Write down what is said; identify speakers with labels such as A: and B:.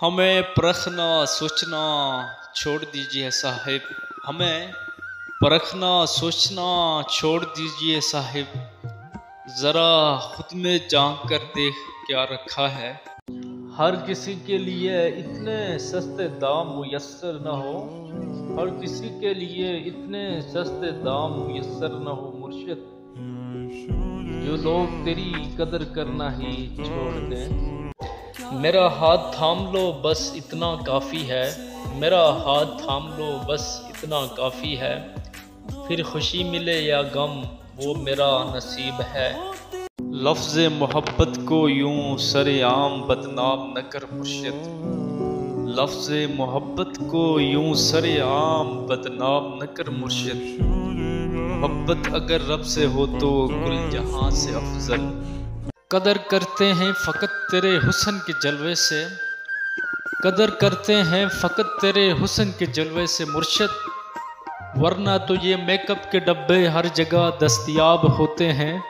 A: हमें परखना सोचना छोड़ दीजिए साहिब। हमें परखना सोचना छोड़ दीजिए साहिब। ज़रा खुद में झांक कर देख क्या रखा है। हर किसी के लिए इतने सस्ते दाम मुयस्सर न हो। हर किसी के लिए इतने सस्ते दाम मुयस्सर न हो मुर्शिद। जो लोग तेरी कदर करना ही छोड़ दें। मेरा हाथ थाम लो बस इतना काफ़ी है। मेरा हाथ थाम लो बस इतना काफ़ी है। फिर खुशी मिले या गम वो मेरा नसीब है। लफ्ज़ मोहब्बत को यूं सरेआम बदनाम न कर मुर्शिद। लफ्ज़ मोहब्बत को यूं सरेआम बदनाम न कर मुर्शिद। मोहब्बत अगर रब से हो तो कुल जहां से अफजल। कदर करते हैं फ़कत तेरे हुस्न के जलवे से। कदर करते हैं फ़कत तेरे हुस्न के जलवे से मुर्शिद। वरना तो ये मेकअप के डब्बे हर जगह दस्तयाब होते हैं।